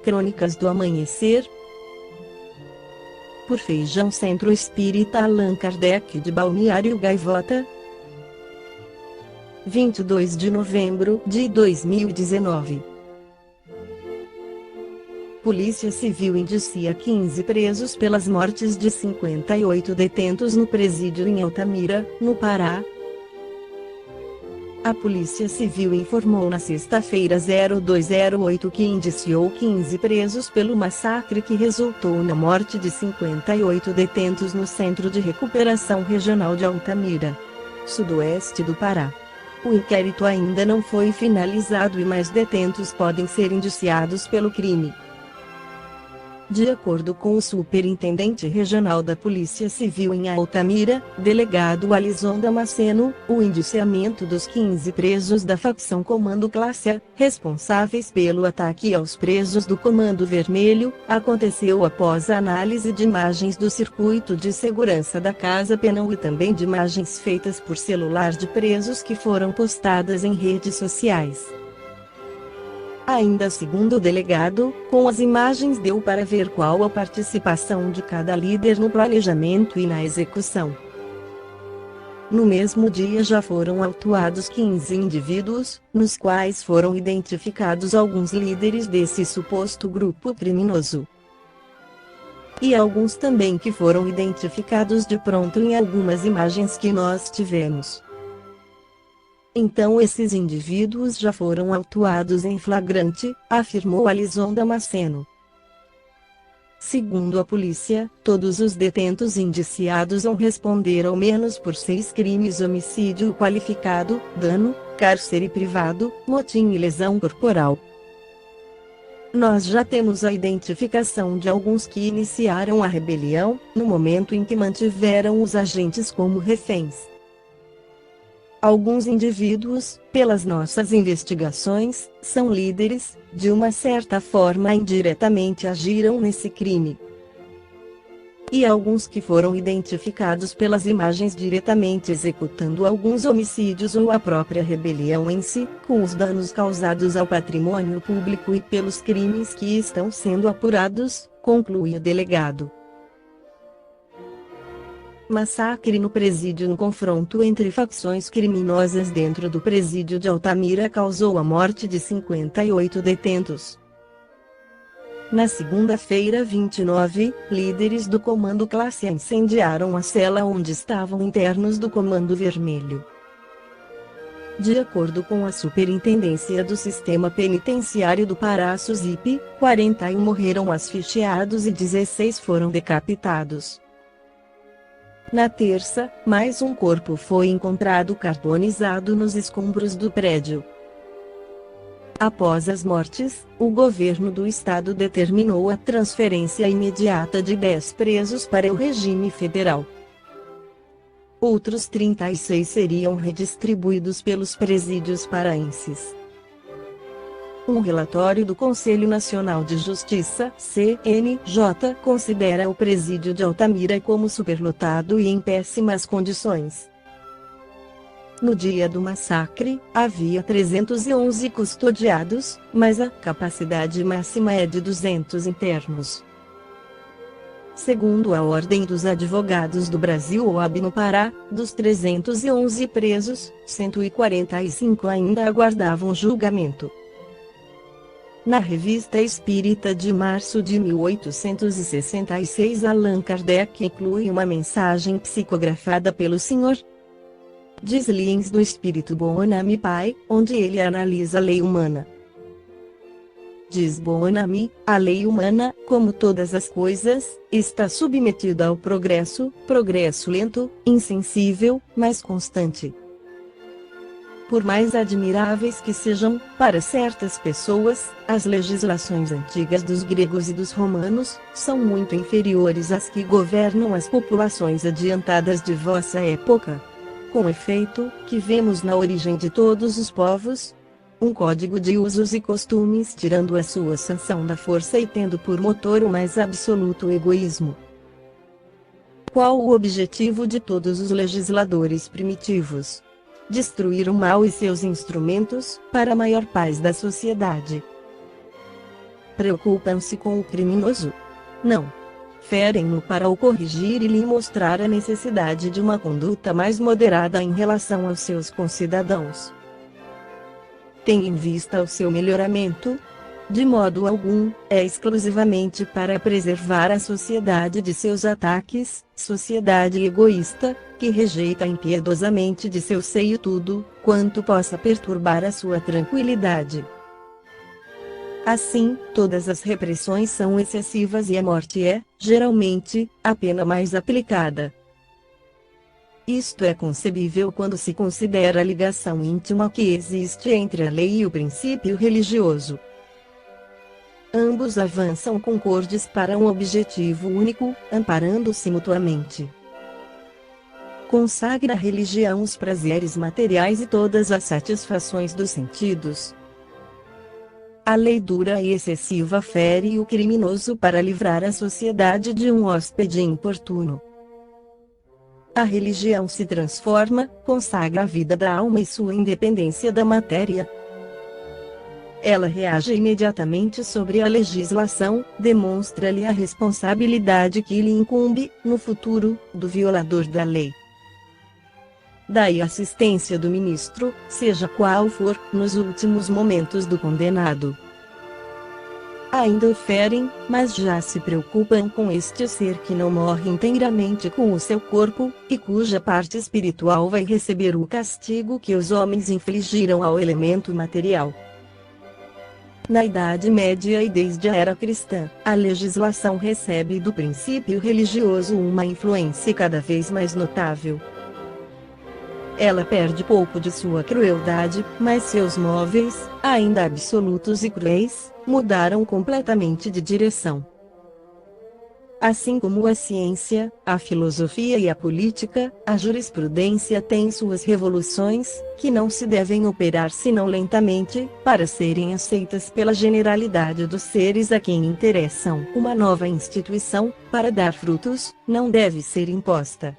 Crônicas do Amanhecer. Por Feijão, Centro Espírita Allan Kardec de Balneário Gaivota. 22 de novembro de 2019. Polícia Civil indicia 15 presos pelas mortes de 58 detentos no presídio em Altamira, no Pará. A Polícia Civil informou na sexta-feira 0208 que indiciou 15 presos pelo massacre que resultou na morte de 58 detentos no Centro de Recuperação Regional de Altamira, sudoeste do Pará. O inquérito ainda não foi finalizado e mais detentos podem ser indiciados pelo crime. De acordo com o superintendente regional da Polícia Civil em Altamira, delegado Alisson Damasceno, o indiciamento dos 15 presos da facção Comando Classe A, responsáveis pelo ataque aos presos do Comando Vermelho, aconteceu após a análise de imagens do circuito de segurança da Casa Penal e também de imagens feitas por celular de presos que foram postadas em redes sociais. Ainda segundo o delegado, com as imagens deu para ver qual a participação de cada líder no planejamento e na execução. No mesmo dia já foram autuados 15 indivíduos, nos quais foram identificados alguns líderes desse suposto grupo criminoso. E alguns também que foram identificados de pronto em algumas imagens que nós tivemos. Então esses indivíduos já foram autuados em flagrante, afirmou Alisson Damasceno. Segundo a polícia, todos os detentos indiciados vão responder ao menos por 6 crimes: homicídio qualificado, dano, cárcere privado, motim e lesão corporal. Nós já temos a identificação de alguns que iniciaram a rebelião, no momento em que mantiveram os agentes como reféns. Alguns indivíduos, pelas nossas investigações, são líderes, de uma certa forma indiretamente agiram nesse crime. E alguns que foram identificados pelas imagens diretamente executando alguns homicídios ou a própria rebelião em si, com os danos causados ao patrimônio público e pelos crimes que estão sendo apurados, conclui o delegado. Massacre no presídio. Um confronto entre facções criminosas dentro do presídio de Altamira causou a morte de 58 detentos. Na segunda-feira 29, líderes do Comando Classe A incendiaram a cela onde estavam internos do Comando Vermelho. De acordo com a Superintendência do Sistema Penitenciário do Pará SUSIP, 41 morreram asfixiados e 16 foram decapitados. Na terça, mais um corpo foi encontrado carbonizado nos escombros do prédio. Após as mortes, o governo do estado determinou a transferência imediata de 10 presos para o regime federal. Outros 36 seriam redistribuídos pelos presídios paraenses. Um relatório do Conselho Nacional de Justiça, CNJ, considera o presídio de Altamira como superlotado e em péssimas condições. No dia do massacre, havia 311 custodiados, mas a capacidade máxima é de 200 internos. Segundo a Ordem dos Advogados do Brasil (OAB) no Pará, dos 311 presos, 145 ainda aguardavam julgamento. Na Revista Espírita de março de 1866, Allan Kardec inclui uma mensagem psicografada pelo Sr. Diz-lhes do Espírito Bonami Pai, onde ele analisa a lei humana. Diz Bonami: a lei humana, como todas as coisas, está submetida ao progresso lento, insensível, mas constante. Por mais admiráveis que sejam, para certas pessoas, as legislações antigas dos gregos e dos romanos, são muito inferiores às que governam as populações adiantadas de vossa época. Com efeito, que vemos na origem de todos os povos? Um código de usos e costumes tirando a sua sanção da força e tendo por motor o mais absoluto egoísmo. Qual o objetivo de todos os legisladores primitivos? Destruir o mal e seus instrumentos, para a maior paz da sociedade. Preocupam-se com o criminoso? Não. Ferem-no para o corrigir e lhe mostrar a necessidade de uma conduta mais moderada em relação aos seus concidadãos. Tem em vista o seu melhoramento? De modo algum, é exclusivamente para preservar a sociedade de seus ataques, sociedade egoísta, que rejeita impiedosamente de seu seio tudo, quanto possa perturbar a sua tranquilidade. Assim, todas as repressões são excessivas e a morte é, geralmente, a pena mais aplicada. Isto é concebível quando se considera a ligação íntima que existe entre a lei e o princípio religioso. Ambos avançam concordes para um objetivo único, amparando-se mutuamente. Consagra a religião os prazeres materiais e todas as satisfações dos sentidos. A lei dura e excessiva fere o criminoso para livrar a sociedade de um hóspede importuno. A religião se transforma, consagra a vida da alma e sua independência da matéria. Ela reage imediatamente sobre a legislação, demonstra-lhe a responsabilidade que lhe incumbe, no futuro, do violador da lei. Daí a assistência do ministro, seja qual for, nos últimos momentos do condenado. Ainda o ferem, mas já se preocupam com este ser que não morre inteiramente com o seu corpo, e cuja parte espiritual vai receber o castigo que os homens infligiram ao elemento material. Na Idade Média e desde a era cristã, a legislação recebe do princípio religioso uma influência cada vez mais notável. Ela perde pouco de sua crueldade, mas seus móveis, ainda absolutos e cruéis, mudaram completamente de direção. Assim como a ciência, a filosofia e a política, a jurisprudência têm suas revoluções, que não se devem operar senão lentamente, para serem aceitas pela generalidade dos seres a quem interessam. Uma nova instituição, para dar frutos, não deve ser imposta.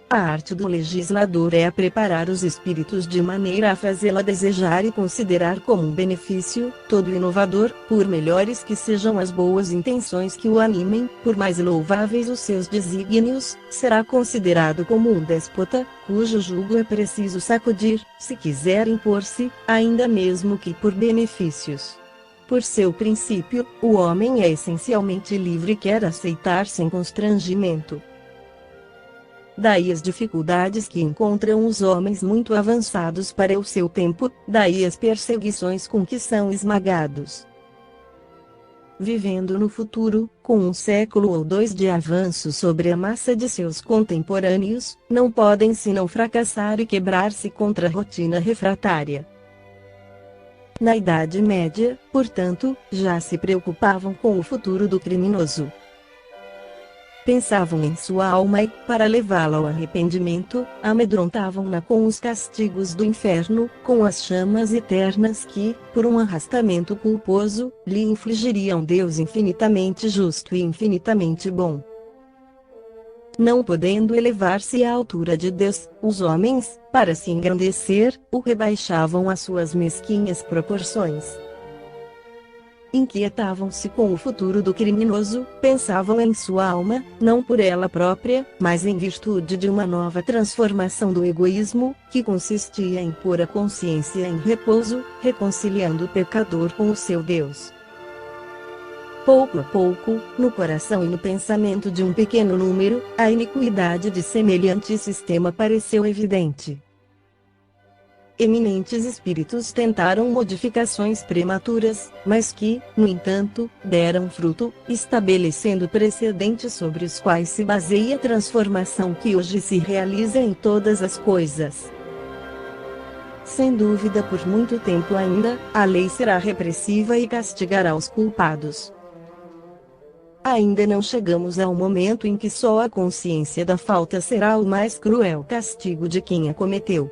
A arte do legislador é a preparar os espíritos de maneira a fazê-la desejar e considerar como um benefício, todo inovador, por melhores que sejam as boas intenções que o animem, por mais louváveis os seus desígnios, será considerado como um déspota, cujo jugo é preciso sacudir, se quiser impor-se, ainda mesmo que por benefícios. Por seu princípio, o homem é essencialmente livre e quer aceitar sem constrangimento. Daí as dificuldades que encontram os homens muito avançados para o seu tempo, daí as perseguições com que são esmagados. Vivendo no futuro, com um século ou dois de avanço sobre a massa de seus contemporâneos, não podem senão fracassar e quebrar-se contra a rotina refratária. Na Idade Média, portanto, já se preocupavam com o futuro do criminoso. Pensavam em sua alma e, para levá-la ao arrependimento, amedrontavam-na com os castigos do inferno, com as chamas eternas que, por um arrastamento culposo, lhe infligiriam Deus infinitamente justo e infinitamente bom. Não podendo elevar-se à altura de Deus, os homens, para se engrandecer, o rebaixavam às suas mesquinhas proporções. Inquietavam-se com o futuro do criminoso, pensavam em sua alma, não por ela própria, mas em virtude de uma nova transformação do egoísmo, que consistia em pôr a consciência em repouso, reconciliando o pecador com o seu Deus. Pouco a pouco, no coração e no pensamento de um pequeno número, a iniquidade de semelhante sistema pareceu evidente. Eminentes espíritos tentaram modificações prematuras, mas que, no entanto, deram fruto, estabelecendo precedentes sobre os quais se baseia a transformação que hoje se realiza em todas as coisas. Sem dúvida, por muito tempo ainda, a lei será repressiva e castigará os culpados. Ainda não chegamos ao momento em que só a consciência da falta será o mais cruel castigo de quem a cometeu.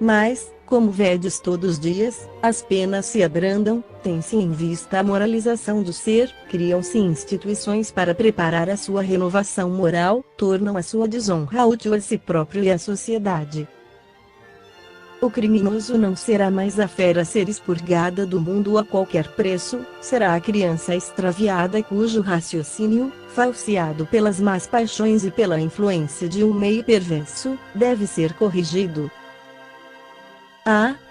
Mas, como vedes todos os dias, as penas se abrandam, tem-se em vista a moralização do ser, criam-se instituições para preparar a sua renovação moral, tornam a sua desonra útil a si próprio e à sociedade. O criminoso não será mais a fera a ser expurgada do mundo a qualquer preço, será a criança extraviada cujo raciocínio, falseado pelas más paixões e pela influência de um meio perverso, deve ser corrigido.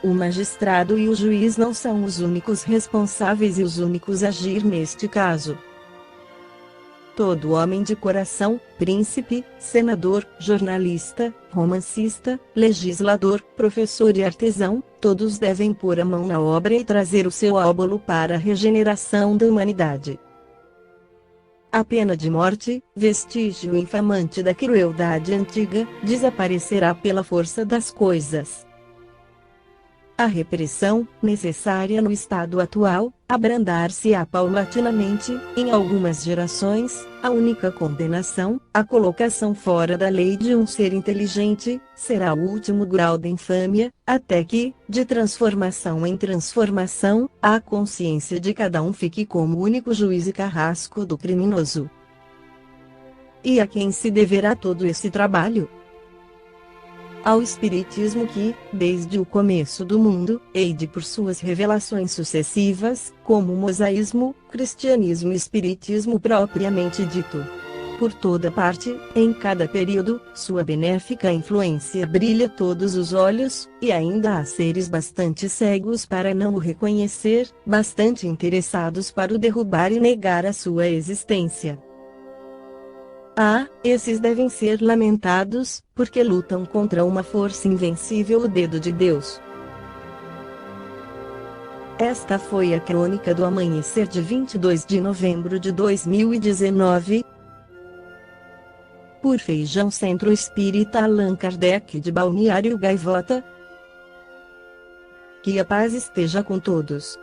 O magistrado e o juiz não são os únicos responsáveis e os únicos a agir neste caso. Todo homem de coração, príncipe, senador, jornalista, romancista, legislador, professor e artesão, todos devem pôr a mão na obra e trazer o seu óbolo para a regeneração da humanidade. A pena de morte, vestígio infamante da crueldade antiga, desaparecerá pela força das coisas. A repressão, necessária no estado atual, abrandar-se-á paulatinamente, em algumas gerações, a única condenação, a colocação fora da lei de um ser inteligente, será o último grau da infâmia, até que, de transformação em transformação, a consciência de cada um fique como único juiz e carrasco do criminoso. E a quem se deverá todo esse trabalho? Ao Espiritismo que, desde o começo do mundo, eide por suas revelações sucessivas, como o mosaísmo, cristianismo e espiritismo propriamente dito. Por toda parte, em cada período, sua benéfica influência brilha todos os olhos, e ainda há seres bastante cegos para não o reconhecer, bastante interessados para o derrubar e negar a sua existência. Esses devem ser lamentados, porque lutam contra uma força invencível, o dedo de Deus. Esta foi a crônica do amanhecer de 22 de novembro de 2019. Por Feijão Centro Espírita Allan Kardec de Balneário Gaivota. Que a paz esteja com todos.